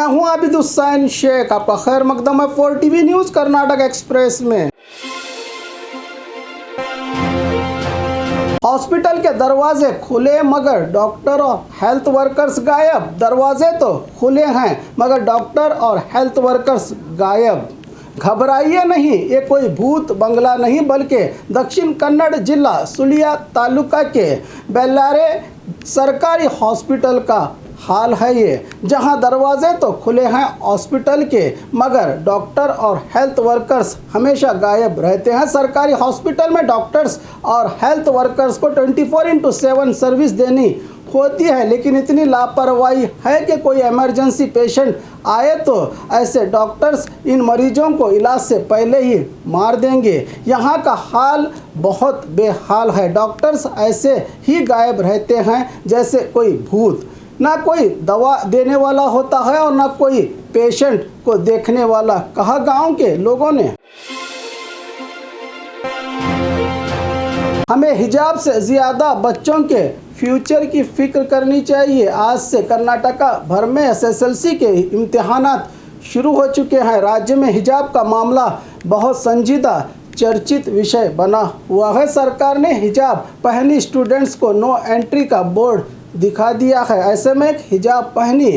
हूं आबिद हुसैन शेख, आपका खैर मकदम है 4TV न्यूज़ कर्नाटक एक्सप्रेस में। हॉस्पिटल के दरवाजे खुले मगर डॉक्टर और हेल्थ वर्कर्स गायब। दरवाजे तो खुले हैं मगर डॉक्टर और हेल्थ वर्कर्स गायब। घबराइए नहीं, ये कोई भूत बंगला नहीं बल्कि दक्षिण कन्नड़ जिला सुलिया तालुका के बेल्लारे सरकारी हॉस्पिटल का हाल है ये, जहां दरवाजे तो खुले हैं हॉस्पिटल के मगर डॉक्टर और हेल्थ वर्कर्स हमेशा गायब रहते हैं। सरकारी हॉस्पिटल में डॉक्टर्स और हेल्थ वर्कर्स को 24/7 सर्विस देनी होती है, लेकिन इतनी लापरवाही है कि कोई इमरजेंसी पेशेंट आए तो ऐसे डॉक्टर्स इन मरीजों को इलाज से पहले ही मार देंगे। यहाँ का हाल बहुत बेहाल है। डॉक्टर्स ऐसे ही गायब रहते हैं जैसे कोई भूत। ना कोई दवा देने वाला होता है और ना कोई पेशेंट को देखने वाला, कहा गांव के लोगों ने। हमें हिजाब से ज़्यादा बच्चों के फ्यूचर की फिक्र करनी चाहिए। आज से कर्नाटका भर में SSLC के इम्तिहानात शुरू हो चुके हैं। राज्य में हिजाब का मामला बहुत संजीदा चर्चित विषय बना हुआ है। सरकार ने हिजाब पहनी स्टूडेंट्स को नो एंट्री का बोर्ड दिखा दिया है। ऐसे में एक हिजाब पहनी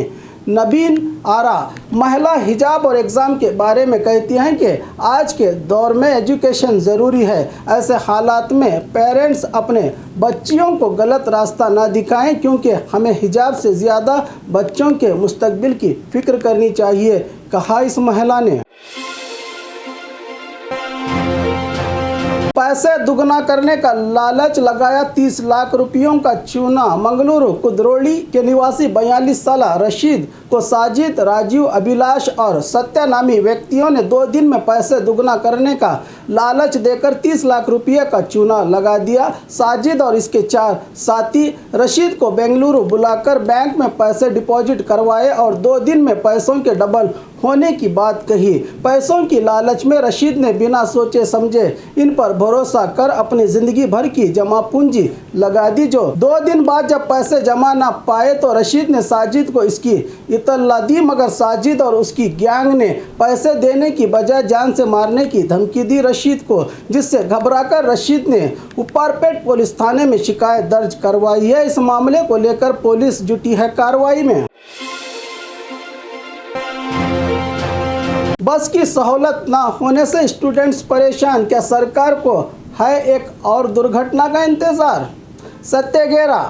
नबीन आरा महिला हिजाब और एग्ज़ाम के बारे में कहती हैं कि आज के दौर में एजुकेशन ज़रूरी है। ऐसे हालात में पेरेंट्स अपने बच्चियों को गलत रास्ता ना दिखाएं, क्योंकि हमें हिजाब से ज़्यादा बच्चों के मुस्तकबिल की फ़िक्र करनी चाहिए, कहा इस महिला ने। पैसे दुगना करने का लालच लगाया 30 लाख रुपयों का चूना। मंगलुरु कुद्रोली के निवासी 42 साल रशीद को साजिद, राजीव, अभिलाष और सत्या नामी व्यक्तियों ने 2 दिन में पैसे दुगना करने का लालच देकर 30 लाख रुपये का चूना लगा दिया। साजिद और इसके 4 साथी रशीद को बेंगलुरु बुलाकर बैंक में पैसे डिपॉजिट करवाए और 2 दिन में पैसों के डबल होने की बात कही। पैसों की लालच में रशीद ने बिना सोचे समझे इन पर भरोसा कर अपनी ज़िंदगी भर की जमा पूंजी लगा दी। जो 2 दिन बाद जब पैसे जमा ना पाए तो रशीद ने साजिद को इसकी इत्तला दी, मगर साजिद और उसकी गैंग ने पैसे देने की बजाय जान से मारने की धमकी दी रशीद को, जिससे घबराकर रशीद ने उपारपेट पुलिस थाने में शिकायत दर्ज करवाई है। इस मामले को लेकर पुलिस जुटी है कार्रवाई में। बस की सहूलत ना होने से स्टूडेंट्स परेशान, क्या सरकार को है एक और दुर्घटना का इंतज़ार? सत्यगेरा,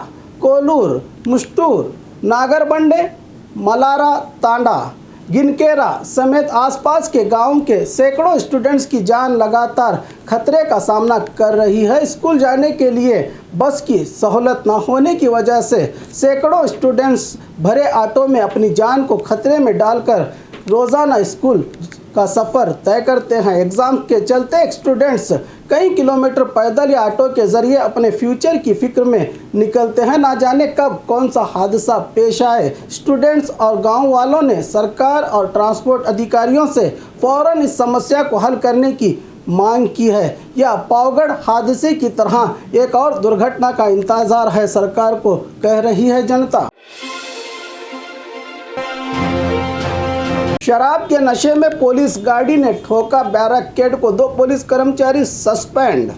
कोलूर, मुस्टूर, नागरबंडे, मलारा तांडा, गिनकेरा समेत आसपास के गांव के सैकड़ों स्टूडेंट्स की जान लगातार खतरे का सामना कर रही है। स्कूल जाने के लिए बस की सहूलत न होने की वजह से सैकड़ों स्टूडेंट्स भरे ऑटो में अपनी जान को खतरे में डालकर रोज़ाना स्कूल का सफ़र तय करते हैं। एग्ज़ाम के चलते स्टूडेंट्स कई किलोमीटर पैदल या ऑटो के ज़रिए अपने फ्यूचर की फ़िक्र में निकलते हैं। ना जाने कब कौन सा हादसा पेश आए। स्टूडेंट्स और गांव वालों ने सरकार और ट्रांसपोर्ट अधिकारियों से फ़ौरन इस समस्या को हल करने की मांग की है। या पावगढ़ हादसे की तरह एक और दुर्घटना का इंतज़ार है सरकार को, कह रही है जनता। शराब के नशे में पुलिस गाड़ी ने ठोका बैरिकेड को, 2 पुलिस कर्मचारी सस्पेंड।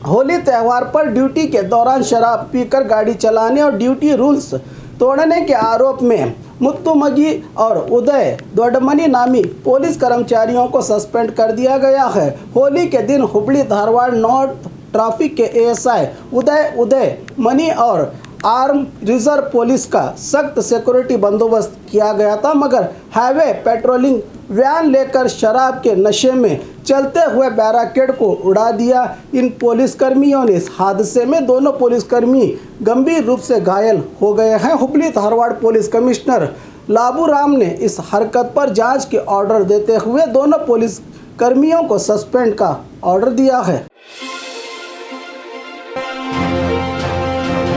होली त्यौहार पर ड्यूटी के दौरान शराब पीकर गाड़ी चलाने और ड्यूटी रूल्स तोड़ने के आरोप में मुत्तुमगी और उदय दोडमनी नामी पुलिस कर्मचारियों को सस्पेंड कर दिया गया है। होली के दिन हुबली धारवाड़ नॉर्थ ट्रैफिक के ASI उदय मनी और आर्म रिजर्व पुलिस का सख्त सिक्योरिटी बंदोबस्त किया गया था, मगर हाईवे पेट्रोलिंग वैन लेकर शराब के नशे में चलते हुए बैरिकेड को उड़ा दिया। इन पुलिसकर्मियों ने इस हादसे में 2 पुलिसकर्मी गंभीर रूप से घायल हो गए हैं। हुबली धारवाड़ पुलिस कमिश्नर लाबू राम ने इस हरकत पर जांच के ऑर्डर देते हुए 2 पुलिसकर्मियों को सस्पेंड का ऑर्डर दिया है।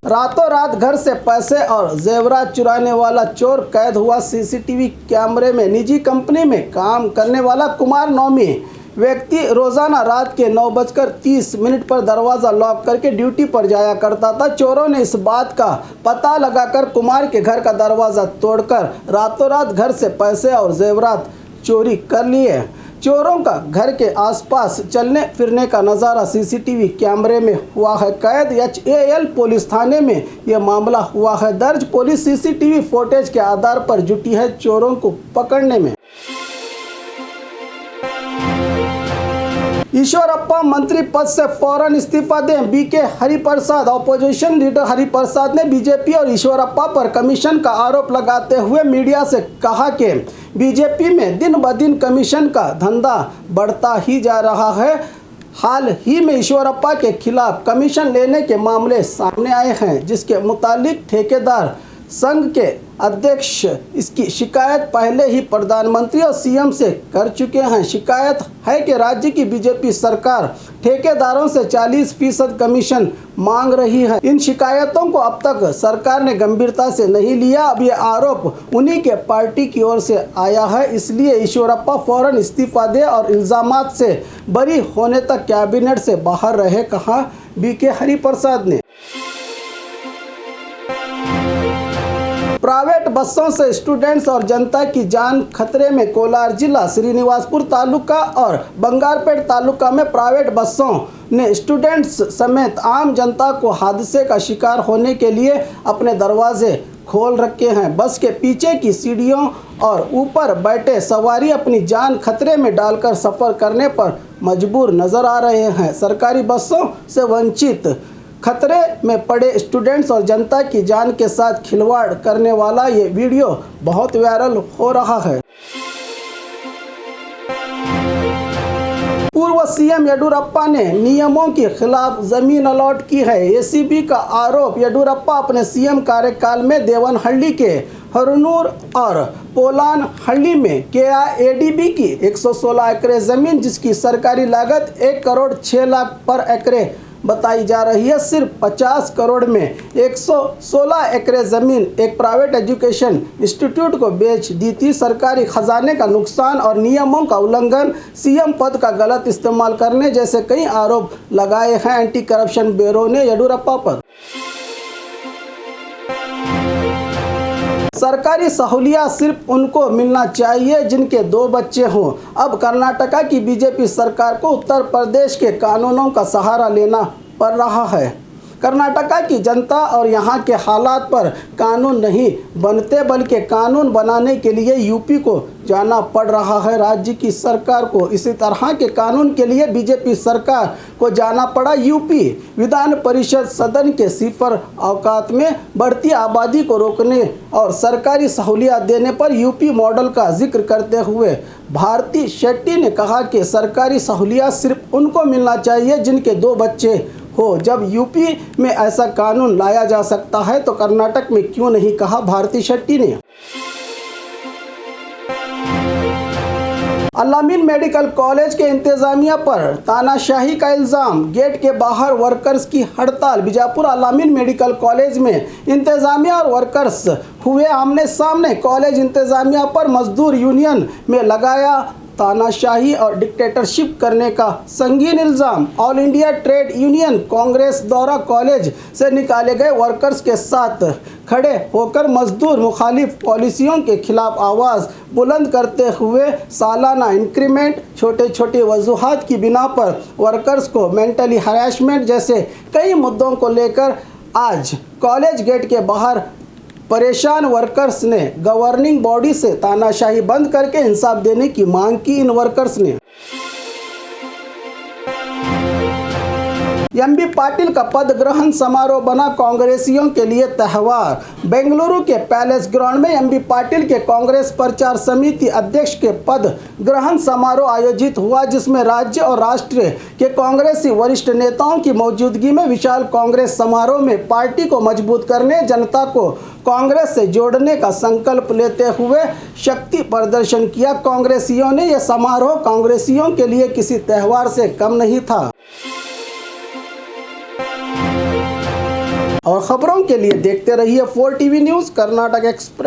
रातों रात घर से पैसे और जेवरात चुराने वाला चोर कैद हुआ CCTV कैमरे में। निजी कंपनी में काम करने वाला कुमार नौमी व्यक्ति रोजाना रात के 9:30 पर दरवाज़ा लॉक करके ड्यूटी पर जाया करता था। चोरों ने इस बात का पता लगाकर कुमार के घर का दरवाज़ा तोड़कर रातों रात घर से पैसे और जेवरात चोरी कर लिए। चोरों का घर के आसपास चलने फिरने का नज़ारा सीसीटीवी कैमरे में हुआ है कैद। HAL पुलिस थाने में यह मामला हुआ है दर्ज। पुलिस सीसीटीवी फुटेज के आधार पर जुटी है चोरों को पकड़ने में। ईश्वरप्पा मंत्री पद से फौरन इस्तीफा दें, BK Hariprasad. Opposition leader Hariprasad ने बीजेपी और ईश्वरप्पा पर कमीशन का आरोप लगाते हुए मीडिया से कहा कि बीजेपी में दिन ब दिन कमीशन का धंधा बढ़ता ही जा रहा है। हाल ही में ईश्वरप्पा के खिलाफ कमीशन लेने के मामले सामने आए हैं, जिसके मुतालिक ठेकेदार संघ के अध्यक्ष इसकी शिकायत पहले ही प्रधानमंत्री और CM से कर चुके हैं। शिकायत है कि राज्य की बीजेपी सरकार ठेकेदारों से 40% कमीशन मांग रही है। इन शिकायतों को अब तक सरकार ने गंभीरता से नहीं लिया। अब ये आरोप उन्हीं के पार्टी की ओर से आया है, इसलिए ईश्वरप्पा फौरन इस्तीफा दे और इल्जामात से बरी होने तक कैबिनेट से बाहर रहे, कहा BK हरिप्रसाद ने। प्राइवेट बसों से स्टूडेंट्स और जनता की जान खतरे में। कोलार जिला श्रीनिवासपुर तालुका और बंगारपेट तालुका में प्राइवेट बसों ने स्टूडेंट्स समेत आम जनता को हादसे का शिकार होने के लिए अपने दरवाजे खोल रखे हैं। बस के पीछे की सीढ़ियों और ऊपर बैठे सवारी अपनी जान खतरे में डालकर सफ़र करने पर मजबूर नजर आ रहे हैं। सरकारी बसों से वंचित खतरे में पड़े स्टूडेंट्स और जनता की जान के साथ खिलवाड़ करने वाला ये वीडियो बहुत वायरल हो रहा है। पूर्व CM येडियुरप्पा ने नियमों के खिलाफ जमीन अलॉट की है। ACB का आरोप। येडियुरप्पा अपने CM कार्यकाल में देवनहल्ली के हरनूर और पोलानहल्ली में KIADB की 116 एकड़ जमीन, जिसकी सरकारी लागत 1 करोड़ 6 लाख पर एकड़ बताई जा रही है, सिर्फ 50 करोड़ में 116 एकड़ जमीन एक प्राइवेट एजुकेशन इंस्टीट्यूट को बेच दी थी। सरकारी खजाने का नुकसान और नियमों का उल्लंघन, CM पद का गलत इस्तेमाल करने जैसे कई आरोप लगाए हैं एंटी करप्शन ब्यूरो ने येडियुरप्पा पर। सरकारी सहूलियत सिर्फ उनको मिलना चाहिए जिनके 2 बच्चे हों। अब कर्नाटका की बीजेपी सरकार को उत्तर प्रदेश के कानूनों का सहारा लेना पड़ रहा है। कर्नाटका की जनता और यहाँ के हालात पर कानून नहीं बनते, बल्कि कानून बनाने के लिए यूपी को जाना पड़ रहा है। राज्य की सरकार को इसी तरह के कानून के लिए बीजेपी सरकार को जाना पड़ा यूपी। विधान परिषद सदन के सिफर औकात में बढ़ती आबादी को रोकने और सरकारी सहूलियत देने पर यूपी मॉडल का जिक्र करते हुए भारती शेट्टी ने कहा कि सरकारी सहूलियत सिर्फ उनको मिलना चाहिए जिनके 2 बच्चे हो। जब यूपी में ऐसा कानून लाया जा सकता है तो कर्नाटक में क्यों नहीं, कहा भारती शेट्टी ने। अलामीन मेडिकल कॉलेज के इंतजामिया पर तानाशाही का इल्ज़ाम। गेट के बाहर वर्कर्स की हड़ताल। बीजापुर अलामीन मेडिकल कॉलेज में इंतजामिया और वर्कर्स हुए आमने सामने। कॉलेज इंतजामिया पर मजदूर यूनियन में लगाया तानाशाही और डिक्टेटरशिप करने का संगीन इल्ज़ाम। All India trade union Congress द्वारा कॉलेज से निकाले गए वर्कर्स के साथ खड़े होकर मजदूर मुखालिफ पॉलिसियों के खिलाफ आवाज़ बुलंद करते हुए सालाना इंक्रीमेंट, छोटे छोटे वजूहात की बिना पर वर्कर्स को मेंटली हरासमेंट जैसे कई मुद्दों को लेकर आज कॉलेज गेट के बाहर परेशान वर्कर्स ने गवर्निंग बॉडी से तानाशाही बंद करके इंसाफ देने की मांग की। इन वर्कर्स ने MB पाटिल का पद ग्रहण समारोह बना कांग्रेसियों के लिए त्यौहार। बेंगलुरु के पैलेस ग्राउंड में MB पाटिल के कांग्रेस प्रचार समिति अध्यक्ष के पद ग्रहण समारोह आयोजित हुआ, जिसमें राज्य और राष्ट्र के कांग्रेसी वरिष्ठ नेताओं की मौजूदगी में विशाल कांग्रेस समारोह में पार्टी को मजबूत करने, जनता को कांग्रेस से जोड़ने का संकल्प लेते हुए शक्ति प्रदर्शन किया। कांग्रेसियों ने यह समारोह कांग्रेसियों के लिए किसी त्यौहार से कम नहीं था। और खबरों के लिए देखते रहिए 4 TV न्यूज़ कर्नाटक एक्सप्रेस।